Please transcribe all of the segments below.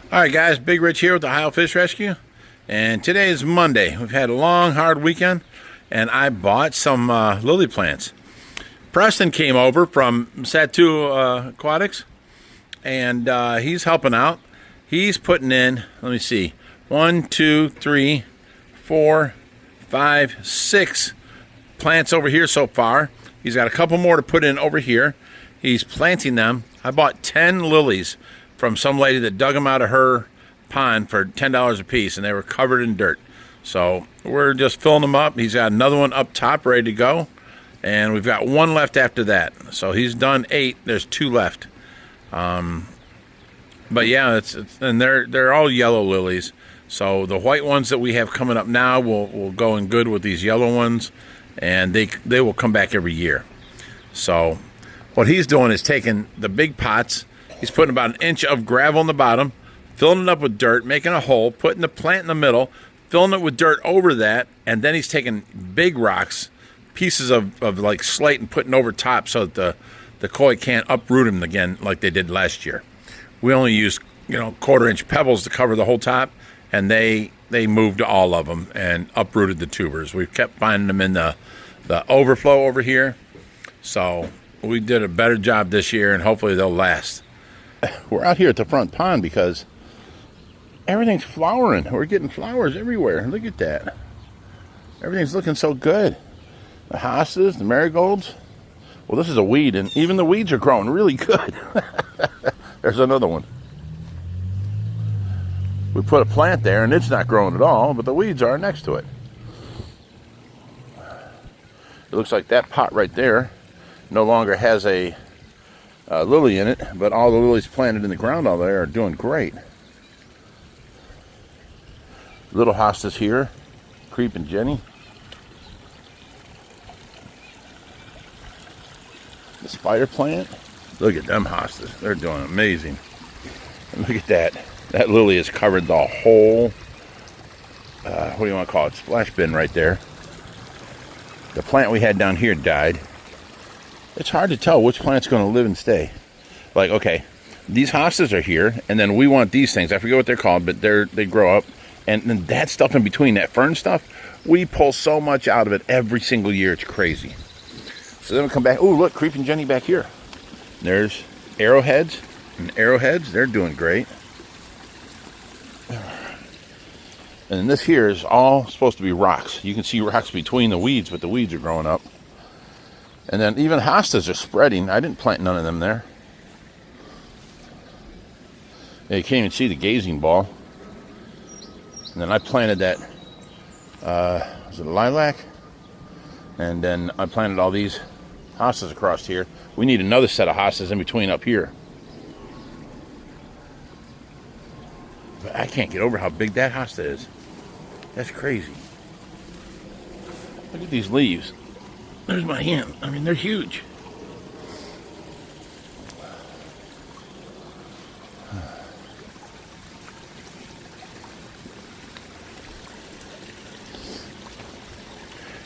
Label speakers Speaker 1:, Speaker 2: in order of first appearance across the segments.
Speaker 1: Alright guys, Big Rich here with the Ohio Fish Rescue, and today is Monday. We've had a long, hard weekend, and I bought some lily plants. Preston came over from Satu Aquatics, and he's helping out. He's putting in, let me see, 1, 2, 3, 4, 5, 6 plants over here so far. He's got a couple more to put in over here. He's planting them. I bought 10 lilies from some lady that dug them out of her pond for $10 a piece, and they were covered in dirt. So we're just filling them up. He's got another one up top ready to go, and we've got one left after that. So he's done 8. There's 2 left. But yeah, and they're all yellow lilies. So the white ones that we have coming up now will go in good with these yellow ones, and they will come back every year. So what he's doing is taking the big pots. He's putting about 1 inch of gravel in the bottom, filling it up with dirt, making a hole, putting the plant in the middle, filling it with dirt over that, and then he's taking big rocks, pieces of like slate, and putting over top so that the koi can't uproot them again like they did last year. We only used 1/4 inch pebbles to cover the whole top, and they moved all of them and uprooted the tubers. We kept finding them in the overflow over here, so we did a better job this year, and hopefully they'll last. We're out here at the front pond because everything's flowering. We're getting flowers everywhere. Look at that. Everything's looking so good. The hostas, the marigolds. Well, this is a weed, and even the weeds are growing really good. There's another one. We put a plant there, and it's not growing at all, but the weeds are next to it. It looks like that pot right there no longer has a lily in it, but all the lilies planted in the ground all there are doing great. Little hostas here, Creep and Jenny. The spider plant. Look at them hostas. They're doing amazing. And look at that. That lily has covered the whole, what do you want to call it, splash bin right there. The plant we had down here died. It's hard to tell which plant's going to live and stay. Like, okay, these hostas are here, and then we want these things. I forget what they're called, but they grow up. And then that stuff in between, that fern stuff, we pull so much out of it every single year. It's crazy. So then we come back. Oh, look, Creeping Jenny back here. There's arrowheads. And arrowheads, they're doing great. And then this here is all supposed to be rocks. You can see rocks between the weeds, but the weeds are growing up. And then even hostas are spreading. I didn't plant none of them there. You can't even see the gazing ball. And then I planted that, was it a lilac? And then I planted all these hostas across here. We need another set of hostas in between up here. But I can't get over how big that hosta is. That's crazy. Look at these leaves. There's my hand. I mean, they're huge.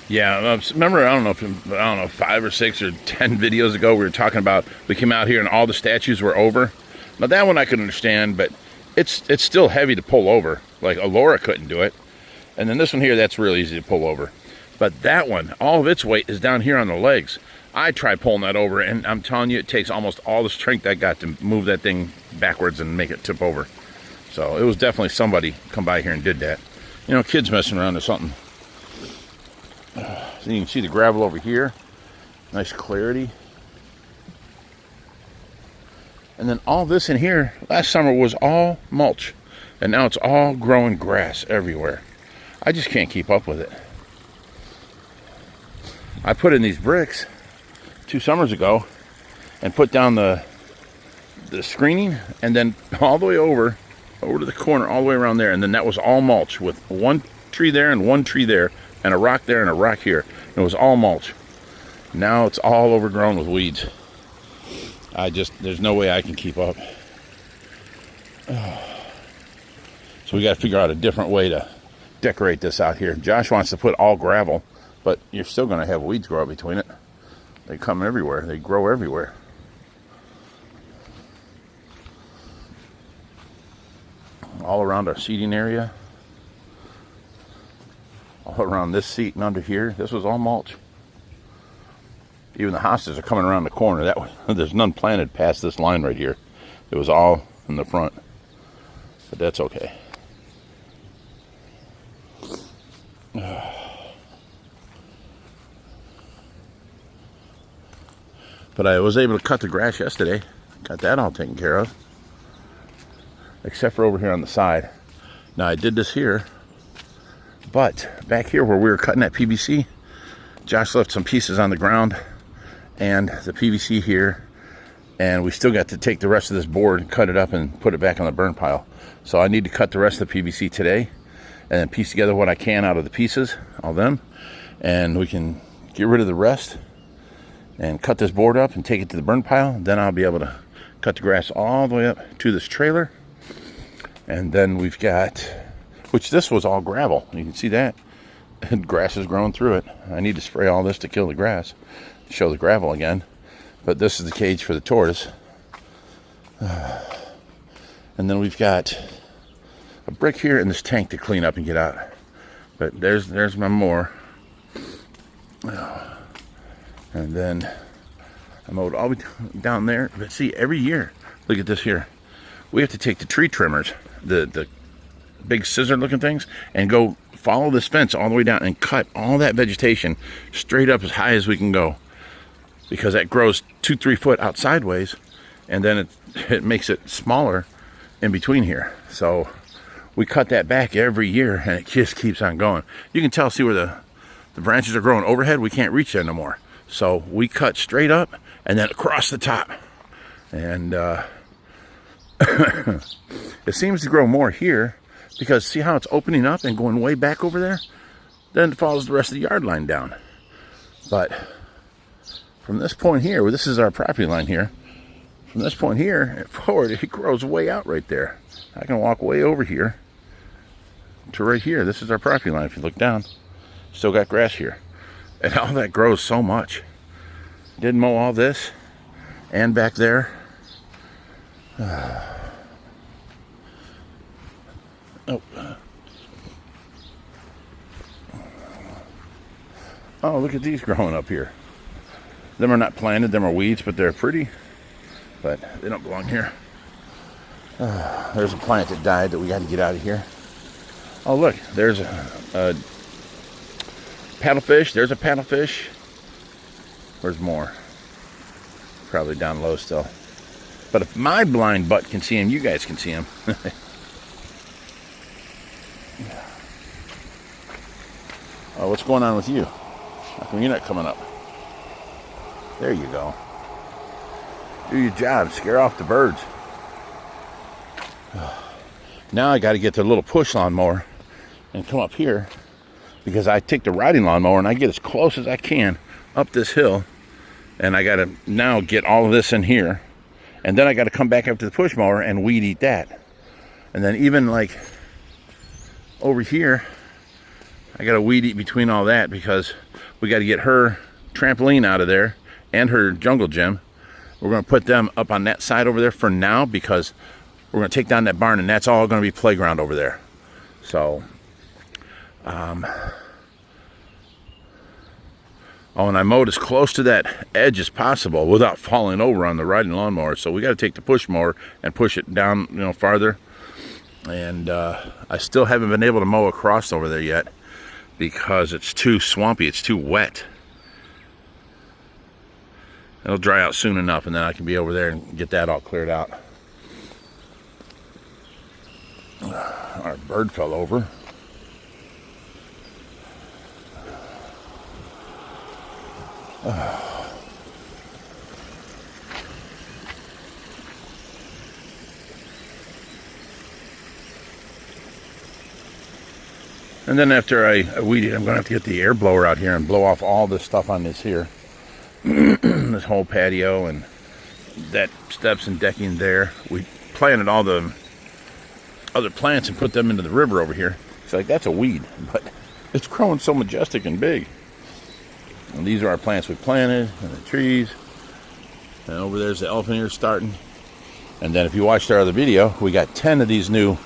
Speaker 1: Yeah, remember, I don't know, 5 or 6 or 10 videos ago, we were talking about, we came out here and all the statues were over. Now that one I could understand, but it's still heavy to pull over. Like Alora couldn't do it. And then this one here, that's real easy to pull over. But that one, all of its weight is down here on the legs. I tried pulling that over, and I'm telling you, it takes almost all the strength I got to move that thing backwards and make it tip over. So it was definitely somebody come by here and did that. Kids messing around or something. So you can see the gravel over here. Nice clarity. And then all this in here, last summer was all mulch. And now it's all growing grass everywhere. I just can't keep up with it. I put in these bricks 2 summers ago and put down the screening, and then all the way over to the corner, all the way around there, and then that was all mulch with 1 tree there and 1 tree there and a rock there and a rock here. It was all mulch. Now it's all overgrown with weeds. There's no way I can keep up. So we got to figure out a different way to decorate this out here. Josh wants to put all gravel, but you're still going to have weeds grow up between it. They come everywhere. They grow everywhere. all around our seating area, all around this seat and under here. This was all mulch. Even the hostas are coming around the corner. That way, there's none planted past this line right here. It was all in the front, but that's okay. But I was able to cut the grass yesterday. Got that all taken care of, except for over here on the side. Now I did this here, but back here where we were cutting that PVC, Josh left some pieces on the ground and the PVC here, and we still got to take the rest of this board, cut it up, and put it back on the burn pile. So I need to cut the rest of the PVC today, and then piece together what I can out of the pieces, all them, and we can get rid of the rest and cut this board up and take it to the burn pile. Then I'll be able to cut the grass all the way up to this trailer. And then we've got, which this was all gravel. You can see that. And grass is growing through it. I need to spray all this to kill the grass, show the gravel again. But this is the cage for the tortoise. And then we've got a brick here in this tank to clean up and get out. But there's my mower. And then I mowed all the way down there. But see, every year, look at this here. We have to take the tree trimmers, the big scissor looking things, and go follow this fence all the way down and cut all that vegetation straight up as high as we can go. Because that grows 2-3 foot out sideways, and then it makes it smaller in between here. So we cut that back every year, and it just keeps on going. You can tell, see where the branches are growing overhead. We can't reach there no more. So we cut straight up and then across the top. And it seems to grow more here because see how it's opening up and going way back over there? Then it follows the rest of the yard line down. But from this point here, well, this is our property line here. From this point here forward, it grows way out right there. I can walk way over here to right here. This is our property line. If you look down, still got grass here. And all that grows so much. Did mow all this and back there. Oh, look at these growing up here. Them are not planted, them are weeds, but they're pretty. But they don't belong here. There's a plant that died that we got to get out of here. Oh, look, there's a paddlefish. There's a paddlefish. Where's more? Probably down low still. But if my blind butt can see him, you guys can see him. Oh, what's going on with you? How come you're not coming up? There you go. Do your job. Scare off the birds. Now I got to get the little push lawnmower and come up here, because I take the riding lawnmower and I get as close as I can up this hill, and I got to now get all of this in here, and then I got to come back up to the push mower and weed eat that. And then even like over here, I got to weed eat between all that, because we got to get her trampoline out of there and her jungle gym. We're going to put them up on that side over there for now, because we're going to take down that barn, and that's all going to be playground over there. So oh, and I mowed as close to that edge as possible without falling over on the riding lawnmower. So we got to take the push mower and push it down, you know, farther. And I still haven't been able to mow across over there yet, because it's too swampy, it's too wet. It'll dry out soon enough, and then I can be over there and get that all cleared out. Our bird fell over. And then after I weed it, I'm going to have to get the air blower out here and blow off all this stuff on this here. This whole patio and that steps and decking there. We planted all the other plants and put them into the river over here. It's like, that's a weed, but it's growing so majestic and big. And these are our plants we planted, and the trees. And over there's the elephant ear starting. And then if you watched our other video, we got 10 of these new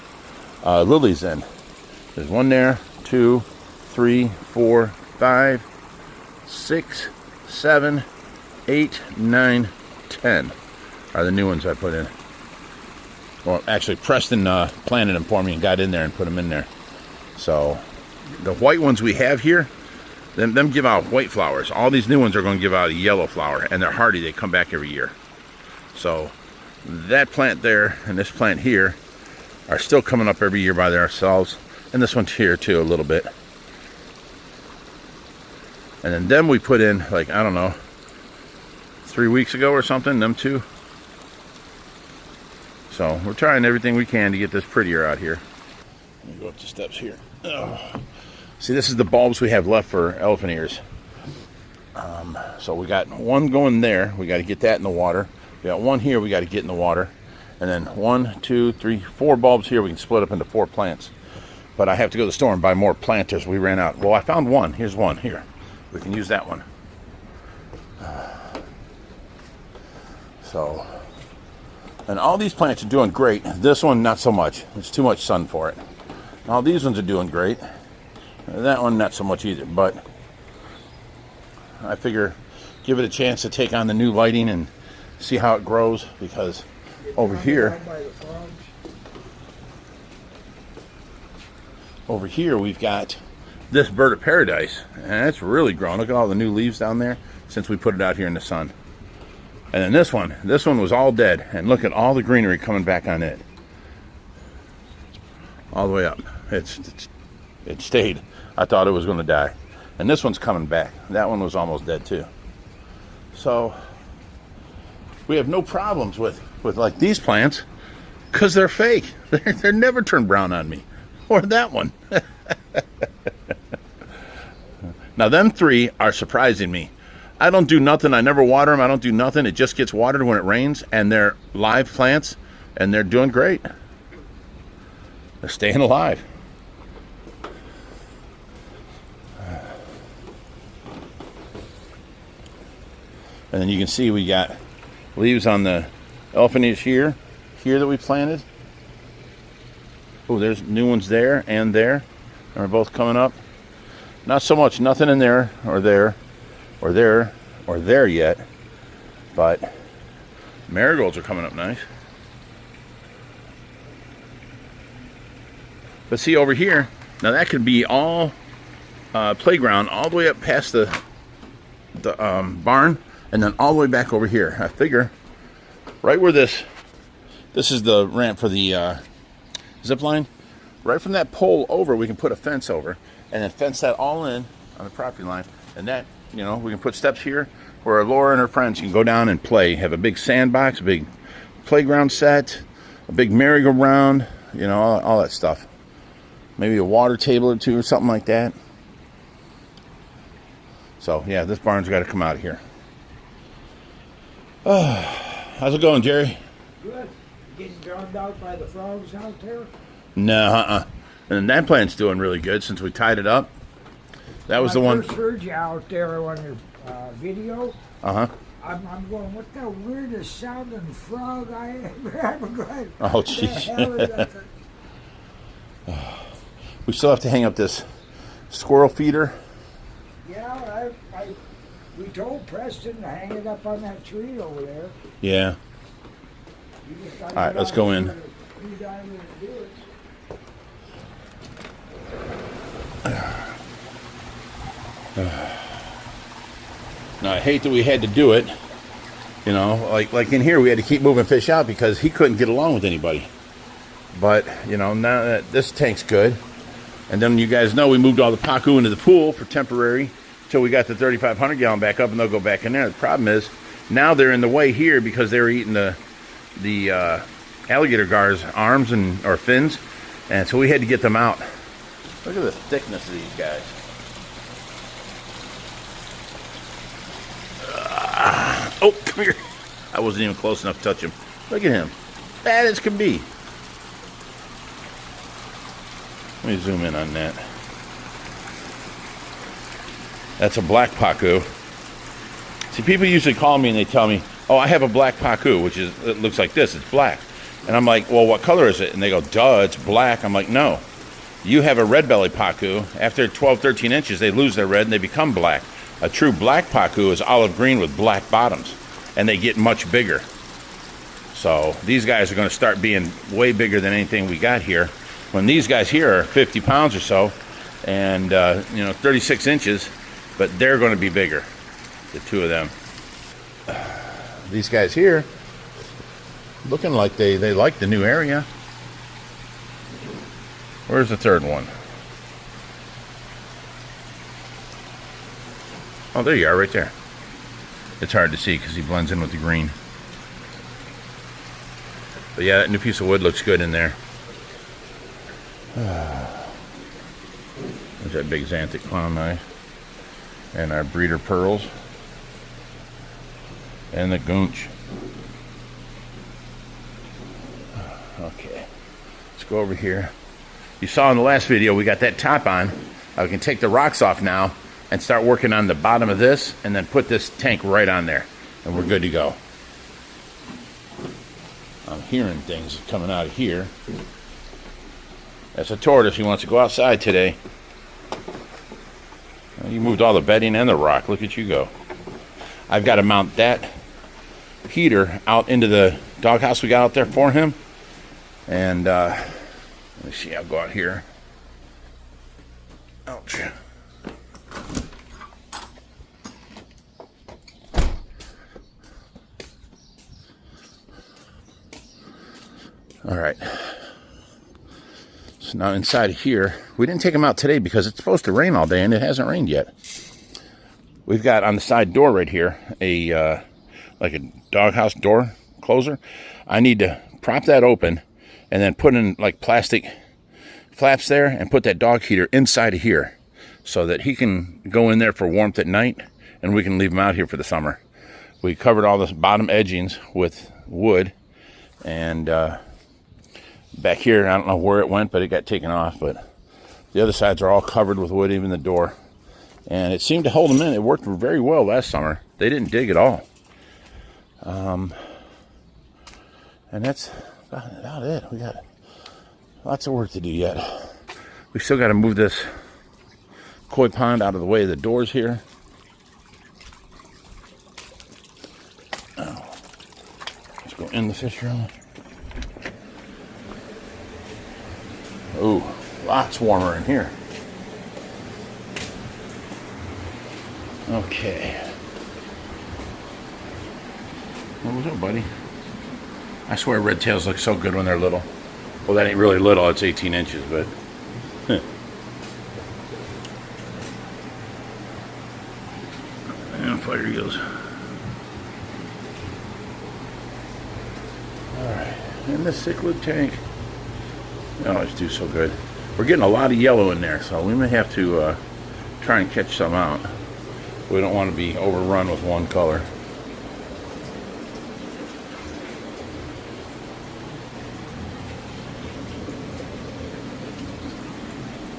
Speaker 1: lilies in. There's one there, 2, 3, 4, 5, 6, 7, 8, 9, 10 are the new ones I put in. Well, actually, Preston planted them for me and got in there and put them in there. So the white ones we have here, them give out white flowers. All these new ones are going to give out a yellow flower, and they're hardy. They come back every year. So that plant there and this plant here are still coming up every year by themselves, and this one's here too a little bit. And then them we put in, like, I don't know, 3 weeks ago or something, them two. So we're trying everything we can to get this prettier out here. Let me go up the steps here. Oh. See, this is the bulbs we have left for elephant ears. So we got one going there. We got to get that in the water. We got one here we got to get in the water. And then 1, 2, 3, 4 bulbs here we can split up into 4 plants. But I have to go to the store and buy more planters. We ran out. Well, I found one. Here's one here. We can use that one. So, and all these plants are doing great. This one, not so much. It's too much sun for it. All these ones are doing great. That one, not so much either. But I figure give it a chance to take on the new lighting and see how it grows, because over here we've got this bird of paradise, and it's really grown. Look at all the new leaves down there since we put it out here in the sun. And then this one was all dead, and look at all the greenery coming back on it all the way up. It stayed. I thought it was going to die. And this one's coming back. That one was almost dead too. So we have no problems with like these plants, because they're fake. They're never turned brown on me. Or that one. Now them 3 are surprising me. I don't do nothing. I never water them. I don't do nothing. It just gets watered when it rains, and they're live plants, and they're doing great. They're staying alive. And then you can see we got leaves on the elephant ears here that we planted. Oh, there's new ones there and there. And they're both coming up. Not so much, nothing in there or there or there or there yet. But marigolds are coming up nice. But see over here, now that could be all playground all the way up past the barn, and then all the way back over here. I figure right where this is the ramp for the zip line. Right from that pole over, we can put a fence over, and then fence that all in on the property line. And that, you know, we can put steps here where Laura and her friends can go down and play. Have a big sandbox, a big playground set, a big merry-go-round, you know, all that stuff. Maybe a water table or 2 or something like that. So yeah, this barn's got to come out of here. How's it going, Jerry?
Speaker 2: Good. Getting drowned out by the frogs out there?
Speaker 1: No, And that plant's doing really good since we tied it up. That was the one.
Speaker 2: I first heard you out there on your video.
Speaker 1: Uh-huh.
Speaker 2: I'm going, what the weirdest sounding frog I ever heard.
Speaker 1: Oh, jeez. We still have to hang up this squirrel feeder.
Speaker 2: Yeah, we told Preston to hang it up on that tree over there.
Speaker 1: Yeah. All right, let's go in. Now, I hate that we had to do it. You know, like in here, we had to keep moving fish out because he couldn't get along with anybody. But, you know, now that this tank's good. And then you guys know we moved all the pacu into the pool for temporary until we got the 3,500 gallon back up, and they'll go back in there. The problem is now they're in the way here because they were eating the alligator gar's arms or fins, and so we had to get them out. Look at the thickness of these guys. Oh, come here. I wasn't even close enough to touch him. Look at him. Bad as can be. Let me zoom in on that. That's a black pacu. See, people usually call me and they tell me, oh, I have a black pacu, which is, it looks like this, it's black. And I'm like, well, what color is it? And they go, duh, it's black. I'm like, no. You have a red belly pacu. After 12, 13 inches, they lose their red and they become black. A true black pacu is olive green with black bottoms, and they get much bigger. So these guys are going to start being way bigger than anything we got here. When these guys here are 50 pounds or so, and 36 inches, but they're going to be bigger, the two of them. These guys here, looking like they like the new area. Where's the third one? Oh, there you are, right there. It's hard to see because he blends in with the green. But yeah, that new piece of wood looks good in there. There's that big xanthic clown knife. And our breeder pearls. And the goonch. Okay, let's go over here. You saw in the last video we got that top on. I can take the rocks off now and start working on the bottom of this, and then put this tank right on there, and we're good to go. I'm hearing things coming out of here. That's a tortoise. He wants to go outside today. Well, you moved all the bedding and the rock. Look at you go. I've got to mount that heater out into the doghouse we got out there for him. And let me see, I'll go out here. Ouch. All right. So now inside of here, we didn't take them out today because it's supposed to rain all day and it hasn't rained yet. We've got on the side door right here a like a doghouse door closer. I need to prop that open and then put in like plastic flaps there and put that dog heater inside of here so that he can go in there for warmth at night and we can leave him out here for the summer. We covered all the bottom edgings with wood, and back here, I don't know where it went, but it got taken off. But the other sides are all covered with wood, even the door. And it seemed to hold them in. It worked very well last summer. They didn't dig at all. And that's about it. We got lots of work to do yet. We still got to move this koi pond out of the way of the doors here. Oh. Let's go in the fish room. Oh, lots warmer in here. Okay. What's up, buddy? I swear red tails look so good when they're little. Well, that ain't really little. It's 18 inches, but... And fire eels. Alright. And the cichlid tank. They always do so good. We're getting a lot of yellow in there, so we may have to try and catch some out. We don't want to be overrun with one color.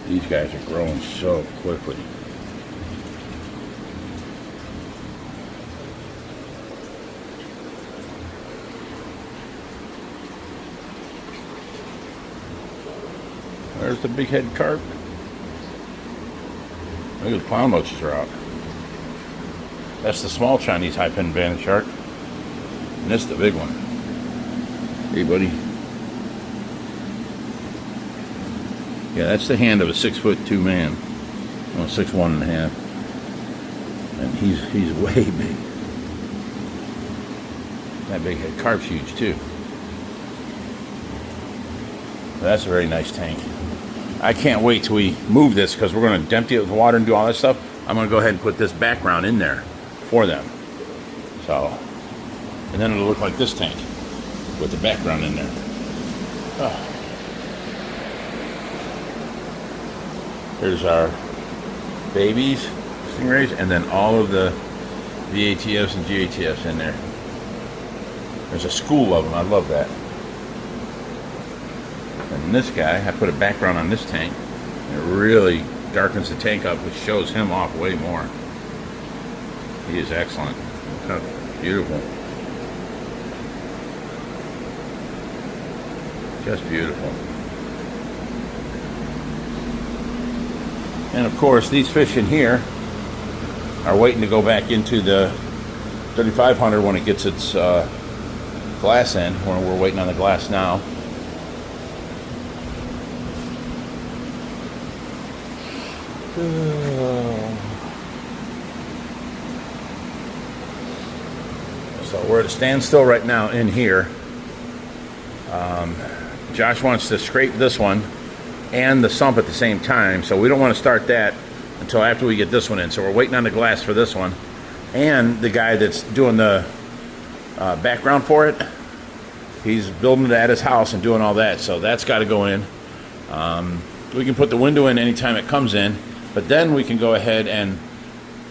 Speaker 1: These guys are growing so quickly. There's the big head carp. Look at the clown roaches are out. That's the small Chinese high-fin banded shark. And this is the big one. Hey, buddy. Yeah, that's the hand of a 6'2" man. Well, 6'1½". And he's way big. That big head carp's huge too. That's a very nice tank. I can't wait till we move this because we're going to empty it with water and do all that stuff. I'm going to go ahead and put this background in there for them. So, and then it'll look like this tank with the background in there. Oh. Here's our babies, stingrays, and then all of the VATFs and GATFs in there. There's a school of them. I love that. And this guy, I put a background on this tank. And it really darkens the tank up, which shows him off way more. He is excellent. Look how beautiful. Just beautiful. And of course, these fish in here are waiting to go back into the 3500 when it gets its glass in. We're waiting on the glass now. So we're at a standstill right now in here. Josh wants to scrape this one and the sump at the same time, so we don't want to start that until after we get this one in. So we're waiting on the glass for this one, and the guy that's doing the background for it, he's building it at his house and doing all that, so that's got to go in. We can put the window in anytime it comes in, but then we can go ahead and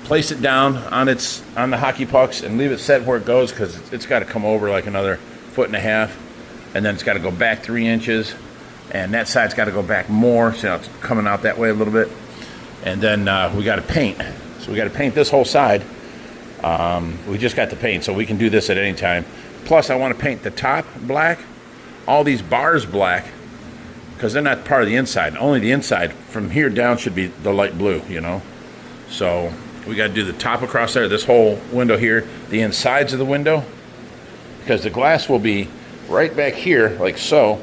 Speaker 1: place it down on the hockey pucks and leave it set where it goes, because it's got to come over like another 1.5 feet, and then it's got to go back 3 inches, and that side's got to go back more, so it's coming out that way a little bit. And then we got to paint. So we got to paint this whole side. We just got the paint, so we can do this at any time. Plus, I want to paint the top black, all these bars black, because they're not part of the inside. Only the inside. From here down should be the light blue, you know. So we got to do the top across there, this whole window here, the insides of the window, because the glass will be right back here, like so.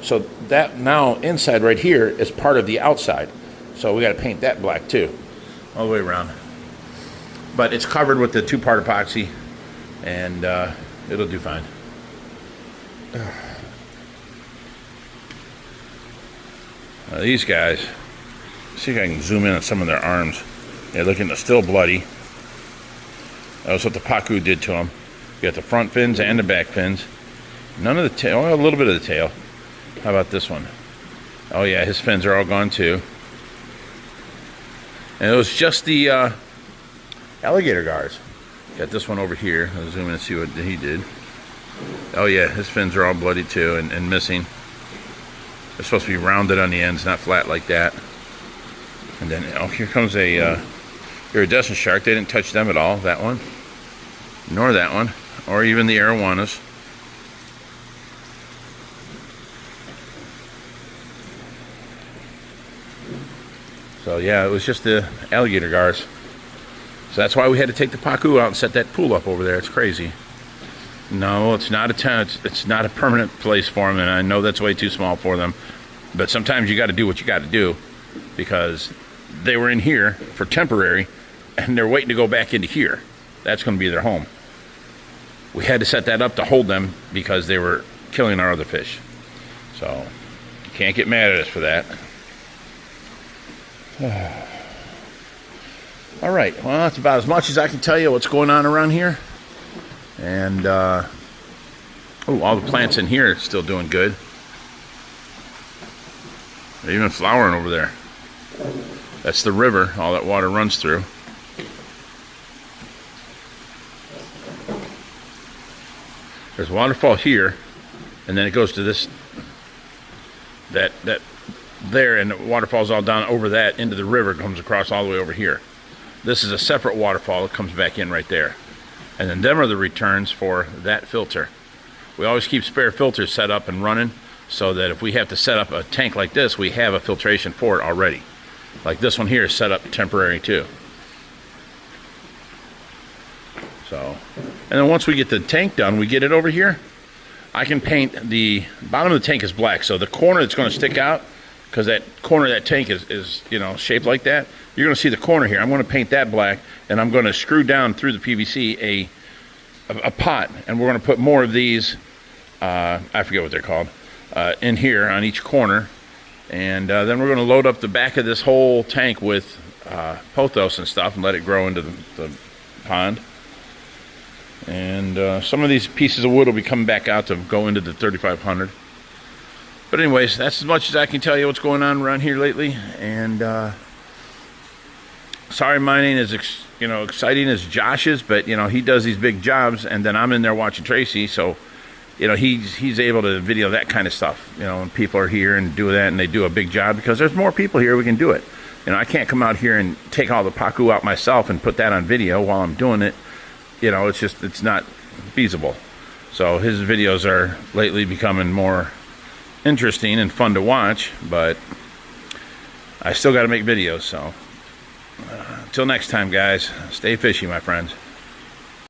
Speaker 1: So that now inside right here is part of the outside. So we got to paint that black too, all the way around. But it's covered with the 2-part epoxy, and it'll do fine. Now these guys, see if I can zoom in on some of their arms. They're looking still bloody. That was what the pacu did to them. You got the front fins and the back fins. None of the tail, well, a little bit of the tail. How about this one? Oh yeah, his fins are all gone too. And it was just the alligator gars. Got this one over here. I'll zoom in and see what he did. Oh yeah, his fins are all bloody too and missing. They're supposed to be rounded on the ends, not flat like that. And then, oh, here comes a iridescent shark. They didn't touch them at all, that one. Nor that one. Or even the arowanas. So yeah, it was just the alligator gars. So that's why we had to take the pacu out and set that pool up over there. It's crazy. No, it's not a tent. It's not a permanent place for them, and I know that's way too small for them. But sometimes you got to do what you got to do, because they were in here for temporary, and they're waiting to go back into here. That's going to be their home. We had to set that up to hold them because they were killing our other fish. So you can't get mad at us for that. All right, well, that's about as much as I can tell you what's going on around here. And oh, all the plants in here are still doing good. They're even flowering over there. That's the river all that water runs through. There's a waterfall here, and then it goes to this, that there, and the waterfall's all down over that into the river, comes across all the way over here. This is a separate waterfall that comes back in right there. And then them are the returns for that filter. We always keep spare filters set up and running, so that if we have to set up a tank like this, we have a filtration for it already. Like this one here is set up temporary too. So, and then once we get the tank done, we get it over here, I can paint the bottom of the tank is black, so the corner that's going to stick out, because that corner of that tank is you know, shaped like that, you're going to see the corner here. I'm going to paint that black, and I'm going to screw down through the PVC a pot, and we're going to put more of these, I forget what they're called, in here on each corner, and then we're going to load up the back of this whole tank with pothos and stuff and let it grow into the pond. And some of these pieces of wood will be coming back out to go into the 3500. But anyways, that's as much as I can tell you what's going on around here lately. And sorry mine ain't as exciting as Josh's, but he does these big jobs, and then I'm in there watching Tracy, so he's able to video that kind of stuff. When people are here and do that, and they do a big job, because there's more people here, we can do it. I can't come out here and take all the pacu out myself and put that on video while I'm doing it. It's not feasible. So his videos are lately becoming more interesting and fun to watch, but I still got to make videos. So until next time, guys, stay fishy, my friends.